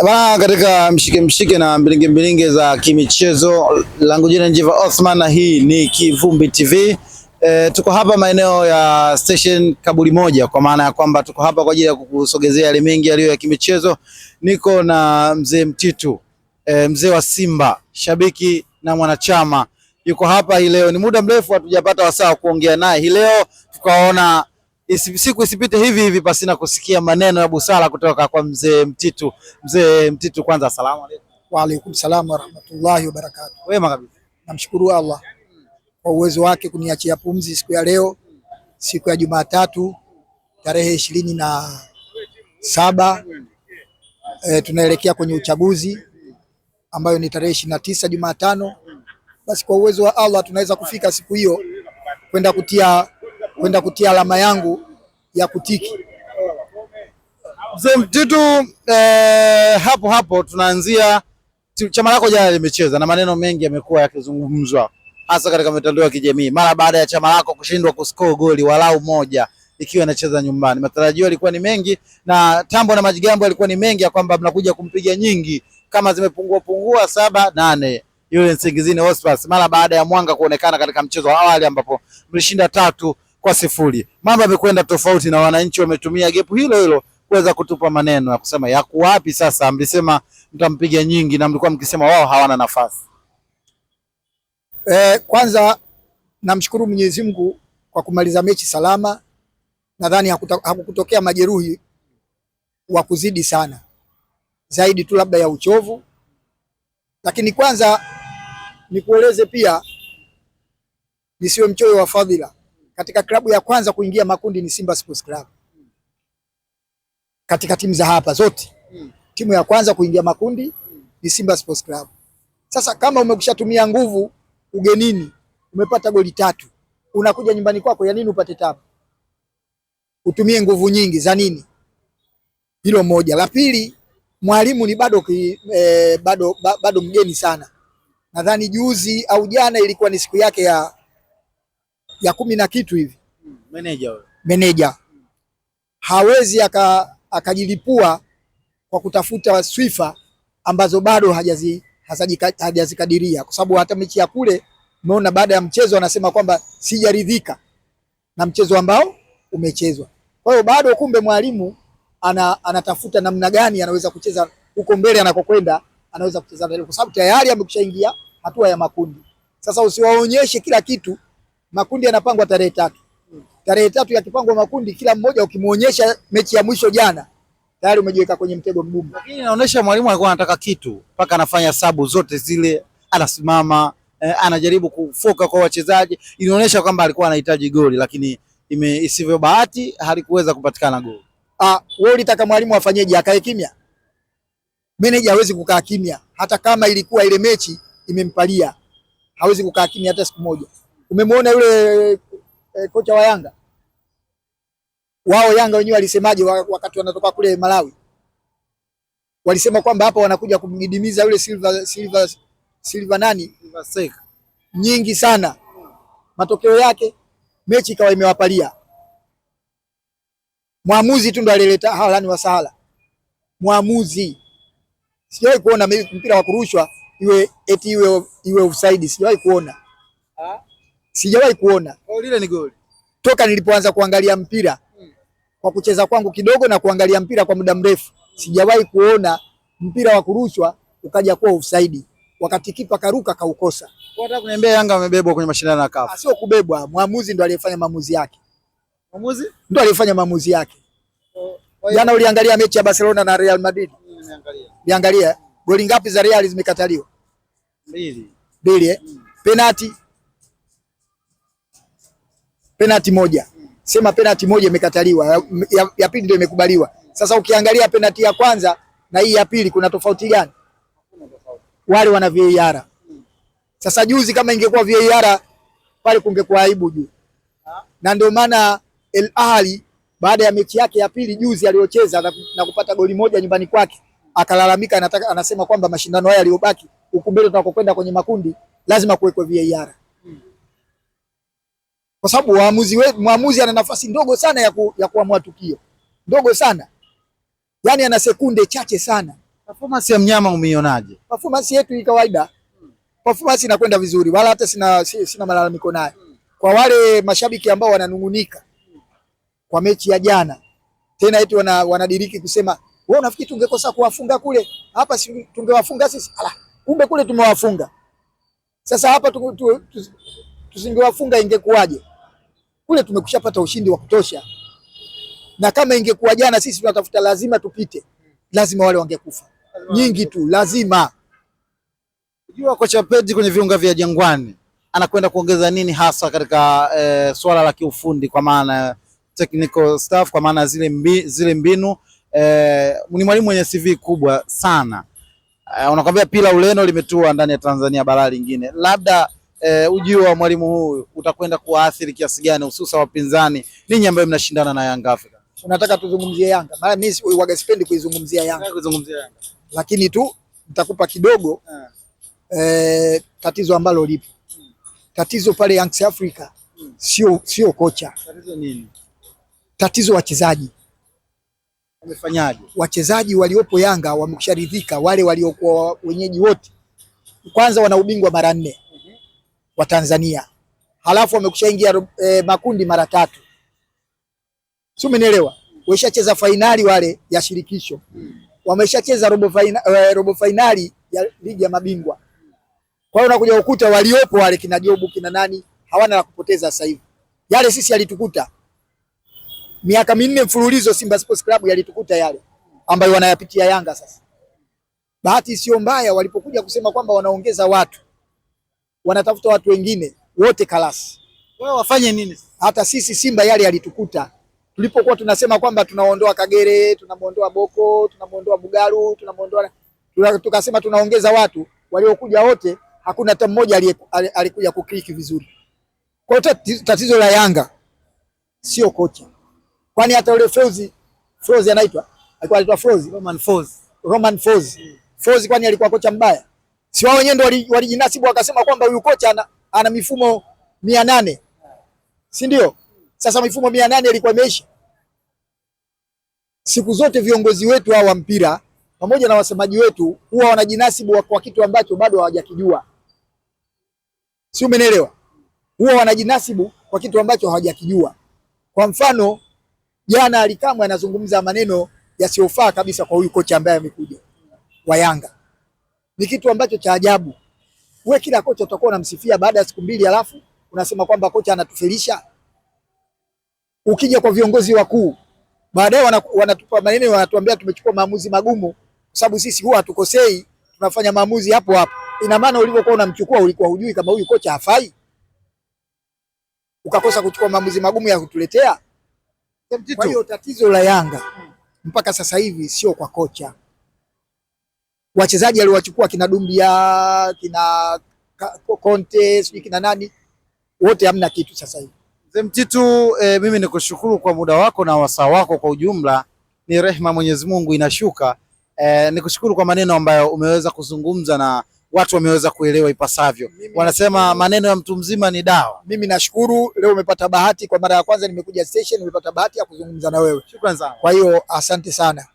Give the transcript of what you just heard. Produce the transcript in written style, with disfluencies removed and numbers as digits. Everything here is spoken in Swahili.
Bana, katika mshike na mbilinge za kimichezo, langu jina Njiva Othman na hii ni Kivumbi TV. Tuko hapa maeneo ya station Kaburi Moja, kwa maana ya kwamba tuko hapa kwa ajili ya kukusogezea yale mengi yaliyo ya kimichezo. Niko na mzee Mtitu, mzee wa Simba, shabiki na mwanachama, yuko hapa hii leo. Ni muda mrefu hatujapata wasaa kuongea naye. Hii leo tukaona siku isipite hivi hivi pasina kusikia maneno ya busara kutoka kwa mzee Mtitu. Mzee Mtitu, kwanza asalamu alaykum. Wa alaykum salaam wa rahmatullahi wa barakatuh. Wema kabisa. Namshukuru Allah kwa uwezo wake kuniachia pumzi siku ya leo, siku ya Jumatatu tarehe 27. Tunaelekea kwenye uchaguzi ambayo ni tarehe 29 Jumatano. Basi kwa uwezo wa Allah tunaweza kufika siku hiyo kwenda kutia alama yangu ya kutiki. Mzee Mtitu, hapo tunaanzia chama lako jana limecheza na maneno mengi yamekuwa yakizungumzwa hasa katika mitandao ya kijamii mara baada ya chama lako kushindwa kuscore goli walau moja ikiwa inacheza nyumbani. Matarajio yalikuwa ni mengi na tambo na majigambo yalikuwa ni mengi ya kwamba mnakuja kumpiga nyingi kama zimepungua 7-8 yule Nsingizini Hotspurs mara baada ya Mwanga kuonekana katika mchezo wa awali ambapo mlishinda 3-0. Mambo yamekwenda tofauti na wananchi wametumia gepu hilo kuweza kutupa maneno ya kusema yako wapi sasa. Mlisema mtampiga nyingi na mlikuwa mkisema wao hawana nafasi. Kwanza namshukuru Mwenyezi Mungu kwa kumaliza mechi salama. Nadhani hakukutokea majeruhi wa kuzidi sana, zaidi tu labda ya uchovu. Lakini kwanza nikueleze pia, nisiwe mchoyo wa fadhila, katika klabu ya kwanza kuingia makundi ni Simba Sports Club. Katika timu za hapa zote, timu ya kwanza kuingia makundi ni Simba Sports Club. Sasa kama umekwishatumia nguvu ugenini, umepata goli 3, unakuja nyumbani kwako, ya nini upate tabu? Utumie nguvu nyingi za nini? Hilo moja. La pili, mwalimu ni bado mgeni sana. Nadhani juzi au jana ilikuwa ni siku yake ya 10 na kitu hivi. Meneja hawezi akajilipua kwa kutafuta swifa ambazo bado hajazikadiria, kwa sababu hata mechi ya kule umeona baada ya mchezo anasema kwamba sijaridhika na mchezo ambao umechezwa. Kwa hiyo bado kumbe mwalimu anatafuta namna gani anaweza kucheza huko mbele anakokwenda, anaweza kucheza mbele kwa sababu tayari amekwishaingia hatua ya makundi. Sasa usiwaonyeshe kila kitu. Makundi yanapangwa tarehe 3. Tarehe 3 yakipangwa makundi, kila mmoja ukimuonyesha mechi ya mwisho jana tayari umejiweka kwenye mtego mgumu. Lakini inaonyesha mwalimu alikuwa anataka kitu mpaka anafanya sabu zote zile, anasimama anajaribu kufoka kwa wachezaji. Inaonyesha kwamba alikuwa anahitaji goli, lakini isivyo bahati halikuweza kupatikana goli. Wewe ulitaka mwalimu afanyeje? Akae kimya? Meneja hawezi kukaa kimya, hata kama ilikuwa ile mechi imempalia, hawezi kukaa kimya hata siku moja. Umemwona yule kocha wa Yanga? Wao Yanga wenyewe walisemaje wakati wanatoka kule Malawi? Walisema kwamba hapa wanakuja kumgidimiza yule Silva nani? Nyingi sana. Matokeo yake mechi ikawa imewapalia. Mwamuzi tu ndo alileta halani wa sahala. Mwamuzi. Sijawahi kuona mpira wa kurushwa iwe offside, sijawahi kuona. Sijawahi kuona. Lile ni goli. Toka nilipoanza kuangalia mpira kwa kucheza kwangu kidogo na kuangalia mpira kwa muda mrefu, sijawahi kuona mpira wa kurushwa ukaja kuwa offside wakati kipa karuka kaukosa. Unataka kuniambia Yanga wamebebwa kwenye mashindano ya CAF? Sio kubebwa, mwamuzi ndo aliyefanya maamuzi yake. Mwamuzi ndo aliyefanya maamuzi yake. Jana uliangalia mechi ya Barcelona na Real Madrid? Niangalia. Goli ngapi za Real zimekataliwa? 2. Penalty moja. Sema penalty moja imekataliwa, ya pili ndio imekubaliwa. Sasa ukiangalia penalty ya kwanza na hii ya pili kuna tofauti gani? Wale wana VAR. Sasa juzi kama ingekuwa VAR pale kungekuwa aibu juu. Na ndio maana El Ahly baada ya mechi yake ya pili juzi aliyocheza na kupata goli moja nyumbani kwake, akalalamika, anasema kwamba mashindano haya yaliyobaki huko mbele tunakokwenda kwenye makundi lazima kuwekwe VAR. Kwa sababu mwamuzi ana nafasi ndogo sana ya kuamua tukio. Ndogo sana. Yaani ana sekunde chache sana. Performance ya mnyama umeionaje? Performance yetu ni kawaida. Performance inakwenda vizuri, wala hata sina malalamiko naye. Kwa wale mashabiki ambao wananungunika kwa mechi ya jana, tena eti wanadiriki kusema wewe unafikiri tungekosa kuwafunga kule? Hapa si tungewafunga sisi. Ala, kumbe kule tumewafunga. Sasa hapa tusingewafunga ingekuwaje? Kule tumekushapata ushindi wa kutosha. Na kama ingekuwa jana sisi tunatafuta lazima tupite. Lazima wale wangekufa. Nyingi tu lazima. Unajua kocha Pedri kwenye viunga vya Jangwani anakwenda kuongeza nini hasa katika swala la kiufundi, kwa maana technical staff, kwa maana zile mbinu ni mwalimu mwenye CV kubwa sana. Unakwambia pila Ureno limetua ndani ya Tanzania bara lingine. Labda ujio wa mwalimu huyu utakwenda kuathiri kiasi gani hususa wapinzani ninyi ambao mnashindana na Young Africa? Unataka tuzungumzie Yanga? Maana mimi huaga sipendi kuizungumzia Yanga. Lakini tu nitakupa kidogo tatizo ambalo lipo. Tatizo pale Young Africa sio kocha. Tatizo nini? Tatizo wachezaji. Wamefanyaje? Wachezaji waliopo Yanga wamesharidhika, wale waliokuwa wenyeji wote. Kwanza wana ubingwa mara 4 wa Tanzania. Halafu wamekushaingia makundi mara 3. Sio, umenielewa? Wameshacheza finali wale ya shirikisho. Wameshacheza robo finali ya ligi ya mabingwa. Kwa hiyo unakuja ukuta waliopo wale kina Jobu kina nani hawana la kupoteza sasa hivi. Yale sisi yalitukuta. Miaka 4 mfululizo Simba Sports Club yalitukuta yale ambayo wanayapitia Yanga sasa. Bahati sio mbaya walipokuja kusema kwamba wanaongeza watu. Wanatafuta watu wengine wote kalasi. Wao wafanye nini? Hata sisi Simba yale yalitukuta. Tulipokuwa tunasema kwamba tunaondoa Kagere, tunamuondoa Boko, tunamuondoa Bugaru, tukasema tunaongeza watu, waliokuja wote hakuna hata mmoja alikuja kukliki vizuri. Kwa hiyo tatizo la Yanga sio kocha. Kwani hata yule Frozi anaitwa Roman Folz. Folz kwani alikuwa kocha mbaya? Si wao wenyewe ndio walijinasibu wakasema kwamba huyu kocha ana mifumo 800. Si ndio? Sasa mifumo 800 ilikuwa imeisha. Siku zote viongozi wetu hawa mpira pamoja na wasemaji wetu huwa wanajinasibu kwa kitu ambacho bado hawajakijua. Si umeelewa? Huwa wanajinasibu kwa kitu ambacho hawajakijua. Kwa mfano, jana Alikamwe anazungumza maneno yasiyofaa kabisa kwa huyu kocha ambaye amekuja wa Yanga. Ni kitu ambacho cha ajabu. Wewe kila kocha utakuwa unamsifia baada ya siku 2 alafu unasema kwamba kocha anatufelisha. Ukija kwa viongozi wakuu baadaye wanatupa maneno, wanatuambia tumechukua maamuzi magumu, kwa sababu sisi huwa hatukosei, tunafanya maamuzi hapo hapo. Ina maana ulivyokuwa unamchukua ulikuwa hujui kama huyu kocha hafai, ukakosa kuchukua maamuzi magumu ya kutuletea. Kwa hiyo tatizo la Yanga mpaka sasa hivi sio kwa kocha. Wachezaji aliwachukua kina Dumbia, kina Conte, sijui kina nani, wote hamna kitu sasa hivi. Mzee Mtitu, mimi nikushukuru kwa muda wako na wasaa wako kwa ujumla. Ni rehema Mwenyezi Mungu inashuka. Nikushukuru kwa maneno ambayo umeweza kuzungumza na watu wameweza kuelewa ipasavyo. Wanasema maneno ya mtu mzima ni dawa. Mimi nashukuru leo umepata bahati, kwa mara ya kwanza nimekuja station, nimepata bahati ya kuzungumza na wewe. Shukrani sana. Kwa hiyo asante sana.